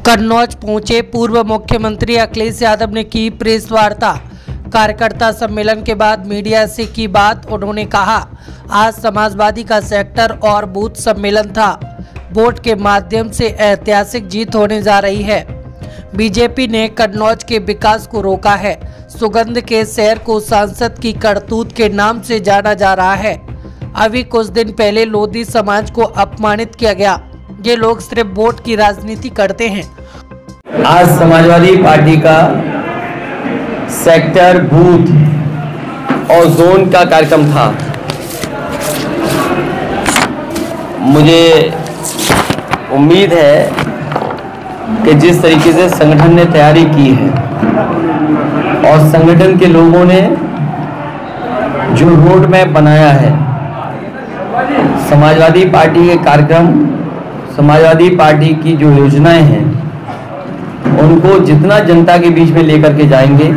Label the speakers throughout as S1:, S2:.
S1: कन्नौज पहुंचे पूर्व मुख्यमंत्री अखिलेश यादव ने की प्रेस वार्ता। कार्यकर्ता सम्मेलन के बाद मीडिया से की बात। उन्होंने कहा, आज समाजवादी का सेक्टर और बूथ सम्मेलन था। वोट के माध्यम से ऐतिहासिक जीत होने जा रही है। बीजेपी ने कन्नौज के विकास को रोका है। सुगंध के शहर को सांसद की करतूत के नाम से जाना जा रहा है। अभी कुछ दिन पहले लोधी समाज को अपमानित किया गया। ये लोग सिर्फ वोट की राजनीति करते हैं।
S2: आज समाजवादी पार्टी का सेक्टर, बूथ और जोन का कार्यक्रम था। मुझे उम्मीद है कि जिस तरीके से संगठन ने तैयारी की है और संगठन के लोगों ने जो रोड मैप बनाया है, समाजवादी पार्टी के कार्यक्रम, समाजवादी पार्टी की जो योजनाएं हैं, उनको जितना जनता के बीच में लेकर के जाएंगे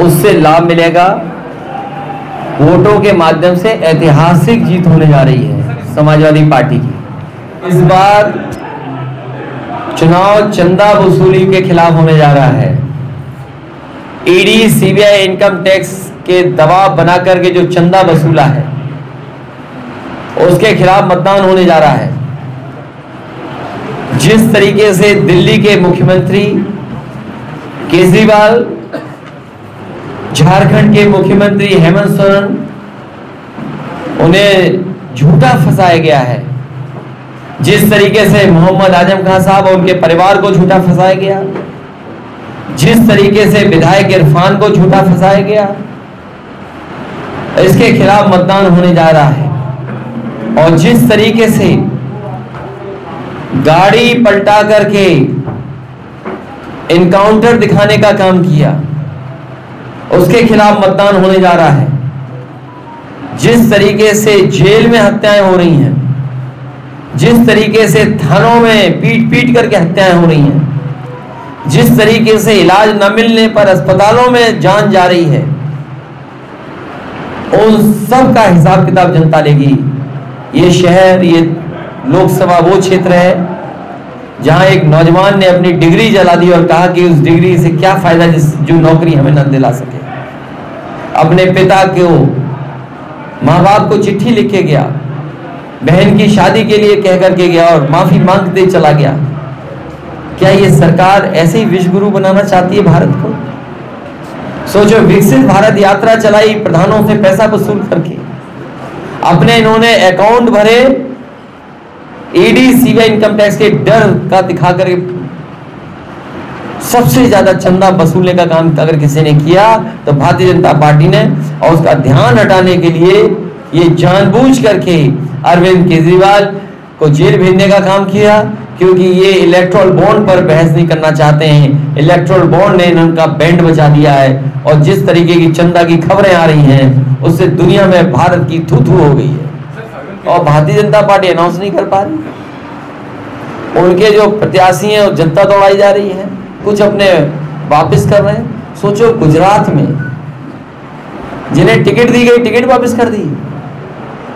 S2: उससे लाभ मिलेगा। वोटों के माध्यम से ऐतिहासिक जीत होने जा रही है समाजवादी पार्टी की। इस बार चुनाव चंदा वसूली के खिलाफ होने जा रहा है। ईडी, सीबीआई, इनकम टैक्स के दबाव बना करके जो चंदा वसूला है उसके खिलाफ मतदान होने जा रहा है। जिस तरीके से दिल्ली के मुख्यमंत्री केजरीवाल, झारखंड के मुख्यमंत्री हेमंत सोरेन, उन्हें झूठा फंसाया गया है, जिस तरीके से मोहम्मद आजम खान साहब और उनके परिवार को झूठा फंसाया गया, जिस तरीके से विधायक इरफान को झूठा फंसाया गया, इसके खिलाफ मतदान होने जा रहा है। और जिस तरीके से गाड़ी पलटा करके इनकाउंटर दिखाने का काम किया, उसके खिलाफ मतदान होने जा रहा है। जिस तरीके से जेल में हत्याएं हो रही हैं, जिस तरीके से थानों में पीट पीट करके हत्याएं हो रही हैं, जिस तरीके से इलाज न मिलने पर अस्पतालों में जान जा रही है, उन सब का हिसाब किताब जनता लेगी। ये शहर, ये लोकसभा वो क्षेत्र है जहां एक नौजवान ने अपनी डिग्री जला दी और कहा कि उस डिग्री से क्या फायदा जो नौकरी हमें न दिला सके। अपने पिता को, माँ बाप को चिट्ठी लिख के गया, बहन की शादी के लिए कह करके गया और माफी मांगते चला गया। क्या ये सरकार ऐसे ही विश्वगुरु बनाना चाहती है भारत को? सोचो, विकसित भारत यात्रा चलाई प्रधानों से पैसा वसूल करके। अपने इन्होंने अकाउंट भरे ईडी, सीबीआई, इनकम टैक्स के डर का दिखा कर सबसे ज्यादा चंदा वसूलने का काम अगर किसी ने किया तो भारतीय जनता पार्टी ने, और उसका ध्यान हटाने के लिए ये जानबूझ करके अरविंद केजरीवाल को जेल भेजने का काम किया, क्योंकि ये इलेक्ट्रोल बॉन्ड पर बहस नहीं करना चाहते हैं। इलेक्ट्रोल बॉन्ड ने इनका बैंड बचा दिया है और जिस तरीके की चंदा की खबरें आ रही हैं उससे दुनिया में भारत की थू थू हो गई है और भारतीय जनता पार्टी अनाउंस नहीं कर पा रही। उनके जो प्रत्याशी हैं वो जनता दौड़ाई जा रही है, कुछ अपने वापस कर रहे हैं। सोचो, गुजरात में जिन्हें टिकट दी गई टिकट वापस कर दी,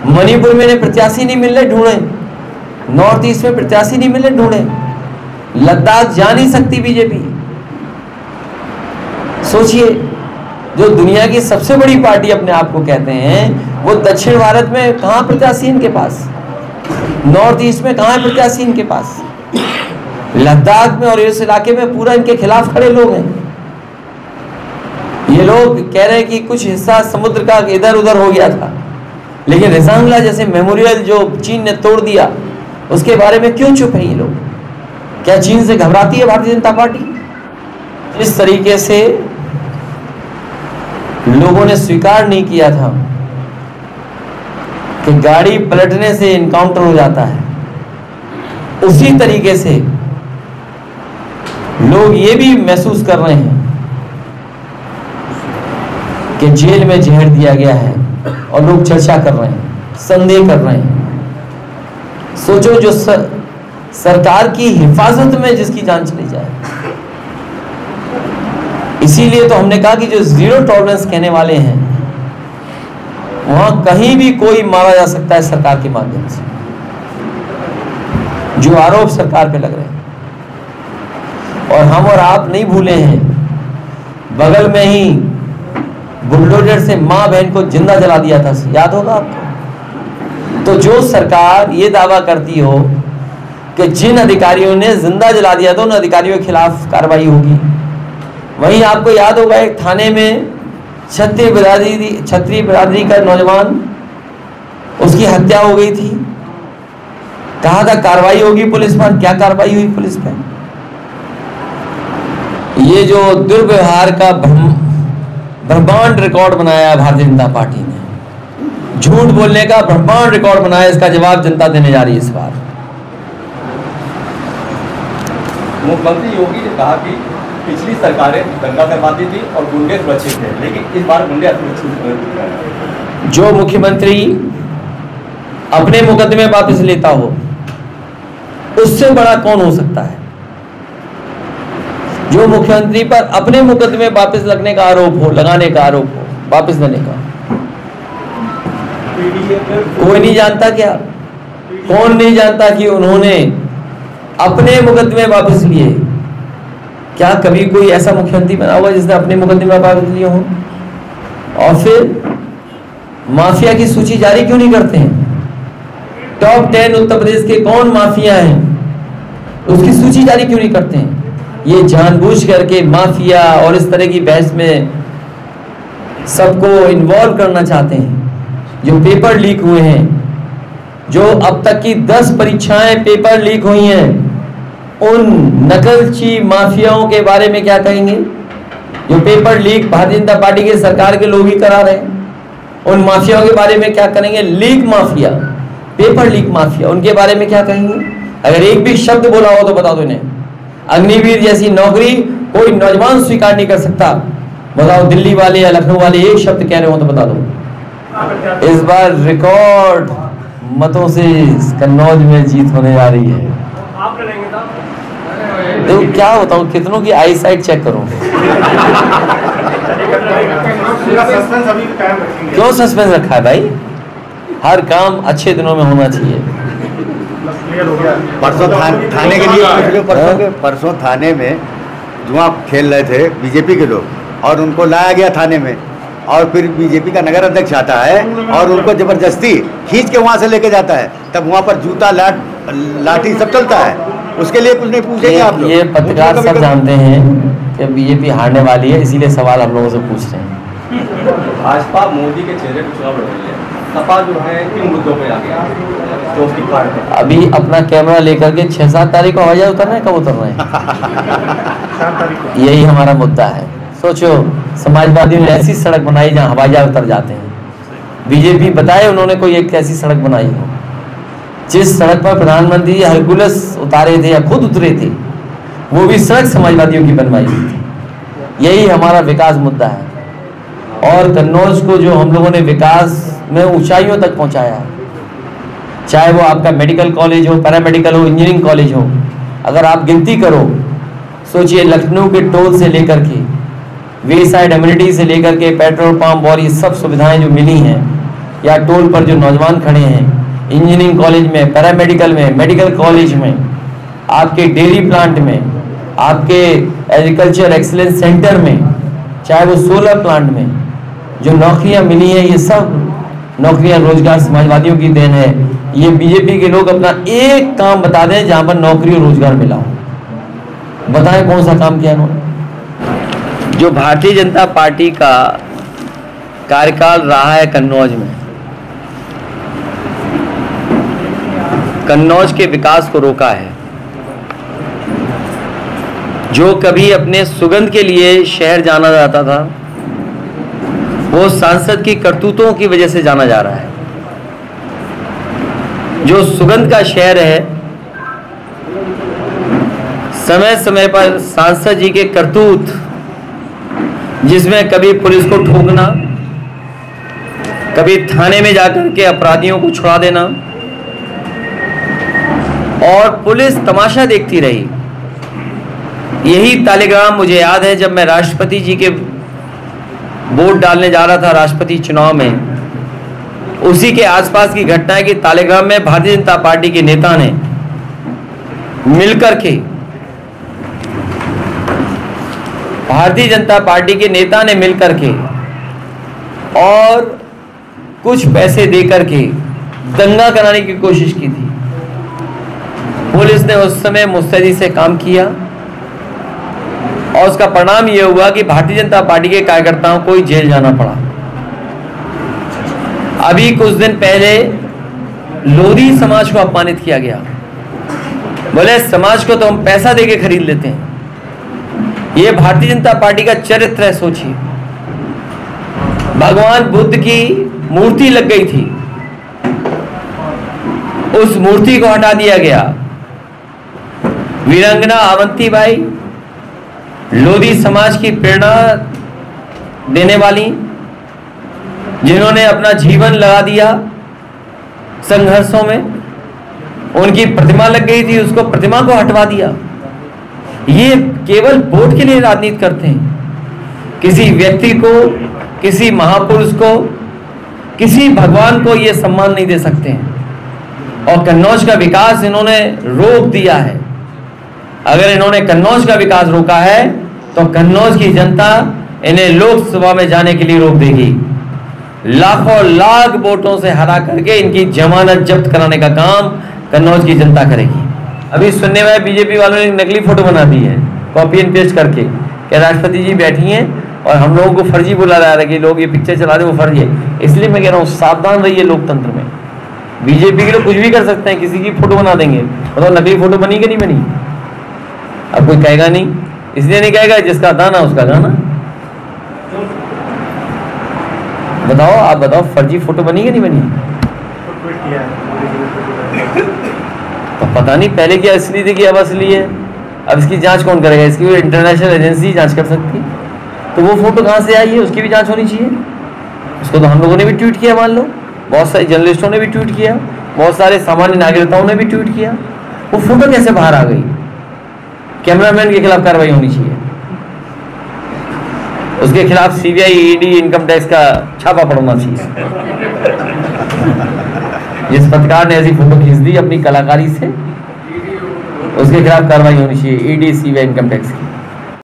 S2: मणिपुर में प्रत्याशी नहीं मिल रहे ढूंढे, नॉर्थ ईस्ट में प्रत्याशी नहीं मिले ढूंढे, लद्दाख जा नहीं सकती बीजेपी। सोचिए, जो दुनिया की सबसे बड़ी पार्टी अपने आप को कहते हैं, वो दक्षिण भारत में कहां प्रत्याशी इनके पास, नॉर्थ ईस्ट में कहां प्रत्याशी इनके पास, लद्दाख में और इस इलाके में पूरा इनके खिलाफ खड़े लोग हैं। ये लोग कह रहे हैं कि कुछ हिस्सा समुद्र का इधर उधर हो गया था, लेकिन रिजांगला जैसे मेमोरियल जो चीन ने तोड़ दिया, उसके बारे में क्यों चुप है ये लोग? क्या चीन से घबराती है भारतीय जनता पार्टी? इस तरीके से लोगों ने स्वीकार नहीं किया था कि गाड़ी पलटने से इनकाउंटर हो जाता है, उसी तरीके से लोग ये भी महसूस कर रहे हैं कि जेल में जहर दिया गया है और लोग चर्चा कर रहे हैं, संदेह कर रहे हैं। सोचो, जो सरकार की हिफाजत में जिसकी जान चली जाए। इसीलिए तो हमने कहा कि जो जीरो टॉलरेंस कहने वाले हैं, वहां कहीं भी कोई मारा जा सकता है सरकार के माध्यम से। जो आरोप सरकार पे लग रहे हैं, और हम और आप नहीं भूले हैं, बगल में ही बुलडोजर से माँ बहन को जिंदा जला दिया था, याद होगा आपको। तो जो सरकार ये दावा करती हो कि जिन अधिकारियों ने जिंदा जला दिया था उन अधिकारियों के खिलाफ कार्रवाई होगी, वहीं आपको याद होगा एक थाने में क्षत्रिय बिरादरी का नौजवान, उसकी हत्या हो गई थी, कहा था कार्रवाई होगी पुलिस पर, क्या कार्रवाई हुई पुलिस पर? ये जो दुर्व्यवहार का ब्रह्मांड रिकॉर्ड बनाया भारतीय जनता पार्टी ने, झूठ बोलने का ब्रह्मांड रिकॉर्ड बनाया, इसका जवाब जनता देने जा रही है इस बार।
S3: मुख्यमंत्री योगी ने कहा कि पिछली सरकारें दंगा करवाती थी और गुंडे सुरक्षित थे, लेकिन इस बार गुंडे असुरक्षित।
S2: जो मुख्यमंत्री अपने मुकदमे वापस लेता हो, उससे बड़ा कौन हो सकता है? जो मुख्यमंत्री पर अपने मुकदमे वापस लगने का आरोप हो, लगाने का आरोप हो, वापस लेने का, कोई नहीं जानता क्या? कौन नहीं जानता कि उन्होंने अपने मुकदमे वापस लिए? क्या कभी कोई ऐसा मुख्यमंत्री बना हुआ जिसने अपने मुकदमे वापस लिए हो? और फिर माफिया की सूची जारी क्यों नहीं करते हैं? टॉप 10 उत्तर प्रदेश के कौन माफिया हैं, उसकी सूची जारी क्यों नहीं करते हैं? ये जानबूझ करके माफिया और इस तरह की बहस में सबको इन्वॉल्व करना चाहते हैं। जो पेपर लीक हुए हैं, जो अब तक की 10 परीक्षाएं पेपर लीक हुई हैं, उन नकलची माफियाओं के बारे में क्या कहेंगे? जो paper leak Bharatiya Janata party के सरकार के लोग ही करा रहे हैं, उन माफियाओं के बारे में क्या करेंगे? Leak mafia, paper leak mafia, उनके बारे में क्या कहेंगे? अगर एक भी शब्द बोला हो तो बता दो इन्हें। अग्निवीर जैसी नौकरी कोई नौजवान स्वीकार नहीं कर सकता। बताओ, दिल्ली वाले या लखनऊ वाले एक शब्द कह रहे हो तो बता दो। इस बार रिकॉर्ड मतों से कन्नौज में जीत होने जा रही है। देखो क्या बताऊं, कितनों की आई साइट चेक करो। क्यों सस्पेंस रखा है भाई? हर काम अच्छे दिनों में होना चाहिए।
S4: परसों थाने के लिए परसों थाने में जुआ खेल रहे थे बीजेपी के लोग, और उनको लाया गया थाने में, और फिर बीजेपी का नगर अध्यक्ष आता है और उनको जबरदस्ती खींच के वहाँ से लेके जाता है। तब वहाँ पर जूता लाठी सब चलता है, उसके लिए कुछ नहीं पूछेंगे आप लोग?
S2: ये पत्रकार सब जानते हैं कि बीजेपी हारने वाली है, इसीलिए सवाल हम लोगों से पूछ रहे हैं।
S3: भाजपा मोदी के चेहरे पर चुनाव लड़ रही है, सपा जो है किन मुद्दों पे आगे जो उसकी पार्टी है?
S2: अभी अपना कैमरा लेकर के 6-7 तारीख को हवाई जहाज उतरना है, कब उतरना है? यही हमारा मुद्दा है। सोचो, समाजवादियों ने ऐसी सड़क बनाई जहां हवाई जहाज उतर जाते हैं। बीजेपी बताए उन्होंने कोई एक ऐसी सड़क बनाई हो? जिस सड़क पर प्रधानमंत्री हरकुलस उतारे थे या खुद उतरे थे, वो भी सड़क समाजवादियों की बनवाई हुई थी। यही हमारा विकास मुद्दा है। और कन्नौज को जो हम लोगों ने विकास में ऊंचाइयों तक पहुंचाया है, चाहे वो आपका मेडिकल कॉलेज हो, पैरामेडिकल हो, इंजीनियरिंग कॉलेज हो, अगर आप गिनती करो, सोचिए लखनऊ के टोल से लेकर के वे साइड एमिनिटी से लेकर के पेट्रोल पंप और ये सब सुविधाएं जो मिली हैं, या टोल पर जो नौजवान खड़े हैं, इंजीनियरिंग कॉलेज में, पैरामेडिकल में, मेडिकल कॉलेज में, आपके डेयरी प्लांट में, आपके एग्रीकल्चर एक्सीलेंस सेंटर में, चाहे वो सोलर प्लांट में जो नौकरियां मिली हैं, ये सब नौकरियां रोजगार समाजवादियों की देन है। ये बीजेपी के लोग अपना एक काम बता दें जहां पर नौकरी और रोजगार मिला हो। बताएं कौन सा काम किया उन्होंने? जो भारतीय जनता पार्टी का कार्यकाल रहा है कन्नौज में, कन्नौज के विकास को रोका है। जो कभी अपने सुगंध के लिए शहर जाना जाता था, वो सांसद की करतूतों की वजह से जाना जा रहा है। जो सुगंध का शहर है, समय समय पर सांसद जी के करतूत, जिसमें कभी पुलिस को ठोकना, कभी थाने में जाकर के अपराधियों को छुड़ा देना, और पुलिस तमाशा देखती रही। यही तालिग्राम मुझे याद है, जब मैं राष्ट्रपति जी के वोट डालने जा रहा था राष्ट्रपति चुनाव में, उसी के आसपास की घटना है कि तालिग्राम में भारतीय जनता पार्टी के नेता ने मिलकर के भारतीय जनता पार्टी के नेता ने मिलकर के और कुछ पैसे देकर के दंगा कराने की कोशिश की थी। पुलिस ने उस समय मुस्तैदी से काम किया और उसका परिणाम यह हुआ कि भारतीय जनता पार्टी के कार्यकर्ताओं को ही जेल जाना पड़ा। अभी कुछ दिन पहले लोधी समाज को अपमानित किया गया। बोले समाज को तो हम पैसा देके खरीद लेते हैं। यह भारतीय जनता पार्टी का चरित्र है। सोचिए, भगवान बुद्ध की मूर्ति लग गई थी, उस मूर्ति को हटा दिया गया। वीरांगना अवंतीबाई लोधी समाज की प्रेरणा देने वाली, जिन्होंने अपना जीवन लगा दिया संघर्षों में, उनकी प्रतिमा लग गई थी, उसको प्रतिमा को हटवा दिया। ये केवल वोट के लिए राजनीति करते हैं। किसी व्यक्ति को, किसी महापुरुष को, किसी भगवान को ये सम्मान नहीं दे सकते हैं। और कन्नौज का विकास इन्होंने रोक दिया है। अगर इन्होंने कन्नौज का विकास रोका है तो कन्नौज की जनता इन्हें लोकसभा में जाने के लिए रोक देगी। लाखों लाख वोटों से हरा करके इनकी जमानत जब्त कराने का काम कन्नौज की जनता करेगी। अभी सुनने में बीजेपी वालों ने नकली फोटो बना दी है, कॉपी एंड पेस्ट करके, क्या राष्ट्रपति जी बैठी हैं और हम लोगों को फर्जी बोला जा रहा है कि लोग ये पिक्चर चला रहे, वो फर्जी है। इसलिए मैं कह रहा हूँ, सावधान रहिए लोकतंत्र में। बीजेपी के लोग कुछ भी कर सकते हैं, किसी की फोटो बना देंगे। मतलब नकली फोटो बनी कि नहीं बनी, अब कोई कहेगा नहीं। इसलिए नहीं कहेगा जिसका दाना उसका गाना। बताओ, आप बताओ, फर्जी फोटो बनी कि नहीं बनी? तो पता नहीं पहले क्या असली थी कि अब असली है। अब इसकी जांच कौन करेगा? इसकी भी इंटरनेशनल एजेंसी जांच कर सकती है। तो वो फोटो कहाँ से आई है, उसकी भी जांच होनी चाहिए। उसको तो हम लोगों ने भी ट्वीट किया, मान लो, बहुत सारे जर्नलिस्टों ने भी ट्वीट किया, बहुत सारे सामान्य नागरिकताओं ने भी ट्वीट किया। वो फोटो कैसे बाहर आ गई? कैमरामैन के खिलाफ कार्रवाई होनी चाहिए, उसके खिलाफ सीबीआई, ईडी, इनकम टैक्स का छापा पड़ना चाहिए। जिस पत्रकार ने ऐसी फोटो खींच दी अपनी कलाकारी से, उसके खिलाफ कार्रवाई होनी चाहिए, ईडी, सीबीआई, इनकम टैक्स की।